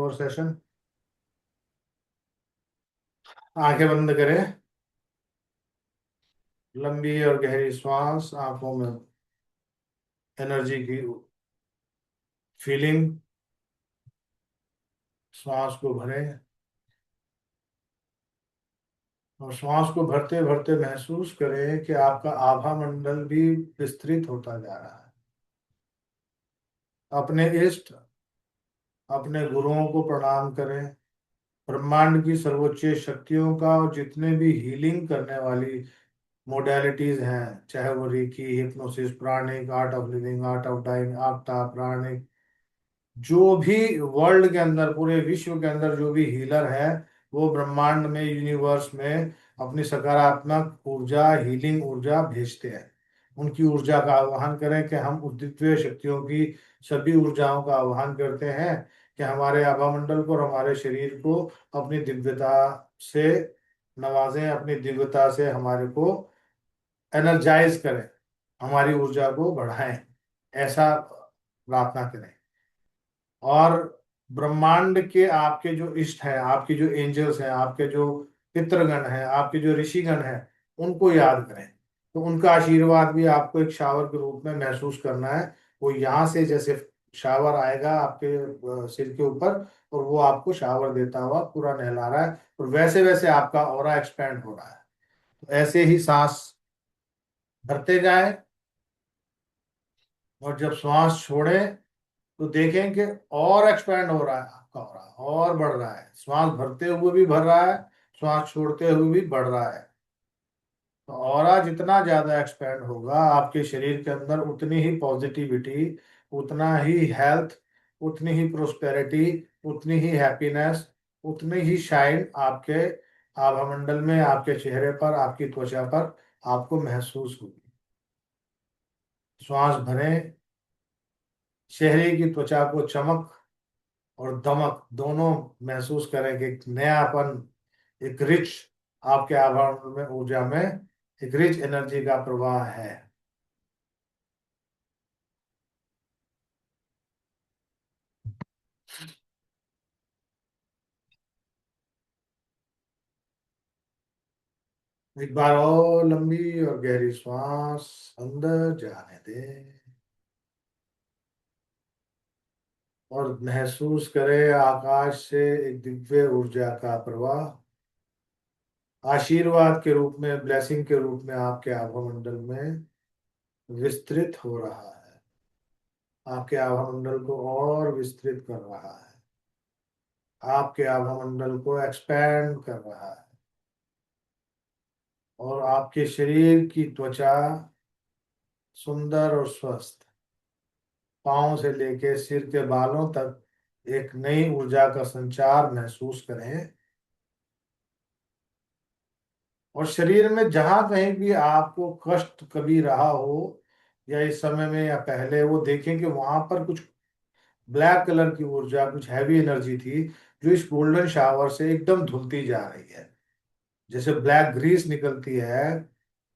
और सेशन। आंखें बंद करें। लंबी और गहरी श्वास, आंखों में एनर्जी की फीलिंग। श्वास को भरें और श्वास को भरते भरते महसूस करें कि आपका आभा मंडल भी विस्तृत होता जा रहा है। अपने इष्ट, अपने गुरुओं को प्रणाम करें। ब्रह्मांड की सर्वोच्च शक्तियों का और जितने भी हीलिंग करने वाली मोडेलिटीज हैं, चाहे वो reiki, hypnosis, pranic, art of living, art of dying, आपता, प्राणिक, जो भी वर्ल्ड के अंदर, पूरे विश्व के अंदर जो भी हीलर है, वो ब्रह्मांड में, यूनिवर्स में अपनी सकारात्मक ऊर्जा, हीलिंग ऊर्जा भेजते हैं। उनकी ऊर्जा का आह्वान करें कि हम उस दिव्य शक्तियों की सभी ऊर्जाओं का आह्वान करते हैं कि हमारे आभा मंडल को और हमारे शरीर को अपनी दिव्यता से नवाजें, अपनी दिव्यता से हमारे को एनर्जाइज करें, हमारी ऊर्जा को बढ़ाएं। ऐसा प्रार्थना करें। और ब्रह्मांड के आपके जो इष्ट हैं, आपके जो एंजल्स हैं, आपके जो पितृगण हैं, आपके जो ऋषिगण हैं, उनको याद करें। तो उनका आशीर्वाद भी आपको एक शावर के रूप में महसूस करना है। वो यहाँ से जैसे शावर आएगा आपके सिर के ऊपर, और वो आपको शावर देता हुआ पूरा नहला रहा है, और वैसे वैसे आपका ऑरा एक्सपैंड हो रहा है। तो ऐसे ही सांस भरते जाए, और जब श्वास छोड़े तो देखें कि और एक्सपैंड हो रहा है, आपका हो रहा है और बढ़ रहा है। श्वास भरते हुए भी भर रहा है, श्वास छोड़ते हुए भी बढ़ रहा है। तो ऑरा जितना ज्यादा एक्सपैंड होगा आपके शरीर के अंदर, उतनी ही पॉजिटिविटी, उतना ही हेल्थ, उतनी ही प्रोस्पेरिटी, उतनी ही हैप्पीनेस, उतनी ही शाइन आपके आभामंडल में, आपके चेहरे पर, आपकी त्वचा पर आपको महसूस होगी। श्वास भरें। चेहरे की त्वचा को चमक और दमक दोनों महसूस करें कि एक नयापन, एक रिच, आपके आभरण में, ऊर्जा में एक रिच एनर्जी का प्रवाह है। एक बार और लंबी और गहरी श्वास अंदर जाने दें, और महसूस करें आकाश से एक दिव्य ऊर्जा का प्रवाह आशीर्वाद के रूप में, ब्लेसिंग के रूप में आपके आभामंडल में विस्तृत हो रहा है। आपके आभामंडल को और विस्तृत कर रहा है, आपके आभामंडल को एक्सपैंड कर रहा है, और आपके शरीर की त्वचा सुंदर और स्वस्थ, पांव से लेके सिर के बालों तक एक नई ऊर्जा का संचार महसूस करें। और शरीर में जहां कहीं भी आपको कष्ट कभी रहा हो, या इस समय में या पहले, वो देखें कि वहां पर कुछ ब्लैक कलर की ऊर्जा, कुछ हैवी एनर्जी थी, जो इस गोल्डन शावर से एकदम धुलती जा रही है। जैसे ब्लैक ग्रीस निकलती है,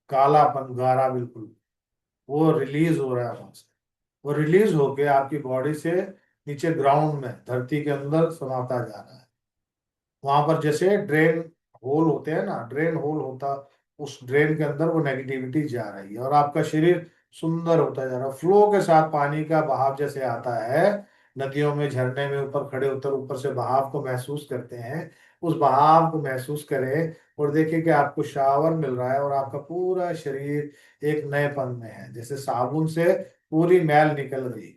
कालापन, गारा बिल्कुल, वो रिलीज हो रहा है वहां से। वो रिलीज होके आपकी बॉडी से नीचे ग्राउंड में, धरती के अंदर समाता जा रहा है। वहां पर जैसे ड्रेन होल होते हैं ना, ड्रेन होल होता, उस ड्रेन के अंदर वो नेगेटिविटी जा रही है, और आपका शरीर सुंदर होता जा रहा है। फ्लो के साथ पानी का बहाव जैसे आता है, नदियों में, झरने में ऊपर खड़े उतर ऊपर से बहाव को महसूस करते हैं, उस बहाव को महसूस करें, और देखिए कि आपको शावर मिल रहा है, और आपका पूरा शरीर एक नएपन में है, जैसे साबुन से पूरी मैल निकल गई।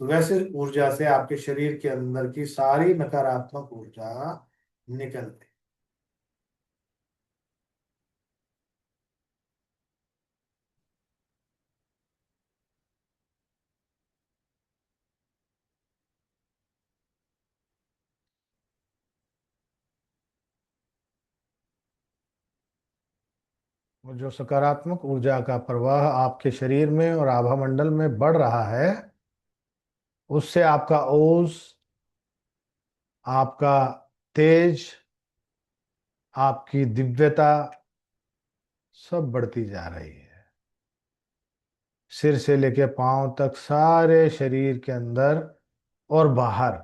तो वैसे ऊर्जा से आपके शरीर के अंदर की सारी नकारात्मक ऊर्जा निकल गई। और जो सकारात्मक ऊर्जा का प्रवाह आपके शरीर में और आभा मंडल में बढ़ रहा है, उससे आपका ओज, आपका तेज, आपकी दिव्यता सब बढ़ती जा रही है। सिर से लेके पांव तक सारे शरीर के अंदर और बाहर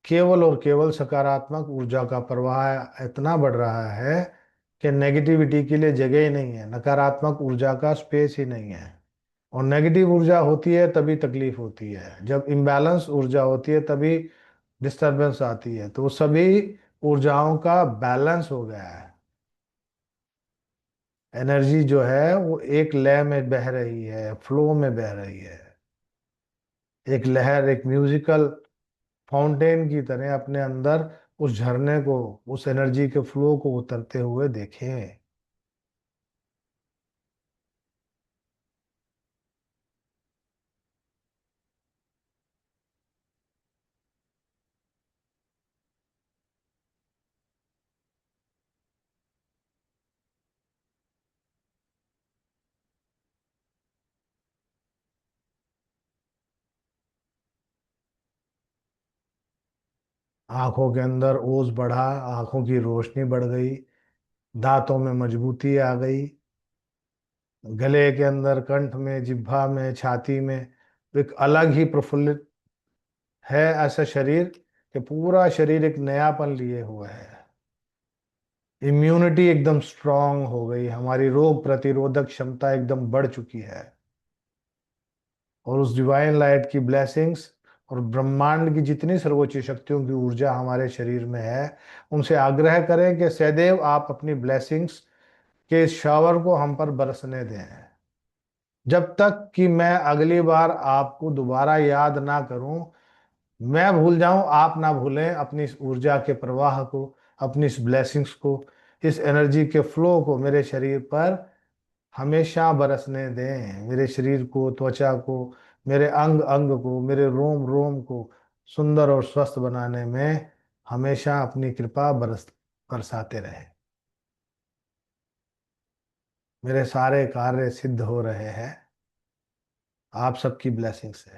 केवल और केवल सकारात्मक ऊर्जा का प्रवाह इतना बढ़ रहा है कि नेगेटिविटी के लिए जगह ही नहीं है, नकारात्मक ऊर्जा का स्पेस ही नहीं है। और नेगेटिव ऊर्जा होती है तभी तकलीफ होती है, जब इम्बैलेंस ऊर्जा होती है तभी डिस्टरबेंस आती है। तो सभी ऊर्जाओं का बैलेंस हो गया है। एनर्जी जो है वो एक लय में बह रही है, फ्लो में बह रही है। एक लहर, एक म्यूजिकल फाउंटेन की तरह अपने अंदर उस झरने को, उस एनर्जी के फ्लो को उतरते हुए देखें। आंखों के अंदर ओज बढ़ा, आंखों की रोशनी बढ़ गई, दांतों में मजबूती आ गई, गले के अंदर, कंठ में, जिह्वा में, छाती में एक अलग ही प्रफुल्लित है ऐसा शरीर कि पूरा शरीर एक नयापन लिए हुआ है। इम्यूनिटी एकदम स्ट्रांग हो गई, हमारी रोग प्रतिरोधक क्षमता एकदम बढ़ चुकी है। और उस डिवाइन लाइट की ब्लेसिंग्स और ब्रह्मांड की जितनी सर्वोच्च शक्तियों की ऊर्जा हमारे शरीर में है, उनसे आग्रह करें कि सदैव आप अपनी ब्लेसिंग्स के शावर को हम पर बरसने दें, जब तक कि मैं अगली बार आपको दोबारा याद ना करूं, मैं भूल जाऊं, आप ना भूलें अपनी इस ऊर्जा के प्रवाह को, अपनी इस ब्लेसिंग्स को, इस एनर्जी के फ्लो को मेरे शरीर पर हमेशा बरसने दें। मेरे शरीर को, त्वचा को, मेरे अंग अंग को, मेरे रोम रोम को सुंदर और स्वस्थ बनाने में हमेशा अपनी कृपा बरसाते रहे। मेरे सारे कार्य सिद्ध हो रहे हैं आप सबकी ब्लेसिंग से।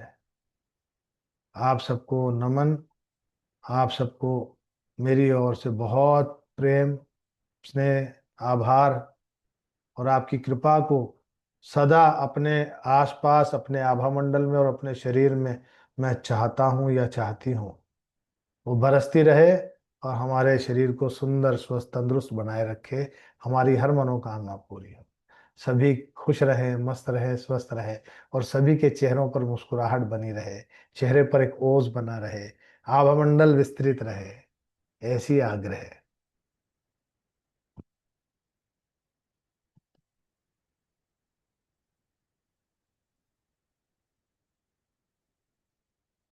आप सबको नमन, आप सबको मेरी ओर से बहुत प्रेम, स्नेह, आभार। और आपकी कृपा को सदा अपने आसपास, अपने आभा मंडल में और अपने शरीर में मैं चाहता हूँ या चाहती हूँ। वो बरसती रहे और हमारे शरीर को सुंदर, स्वस्थ, तंदुरुस्त बनाए रखे। हमारी हर मनोकामना पूरी हो। सभी खुश रहे, मस्त रहे, स्वस्थ रहे, और सभी के चेहरों पर मुस्कुराहट बनी रहे, चेहरे पर एक ओज बना रहे, आभामंडल विस्तृत रहे। ऐसी आग्रह है।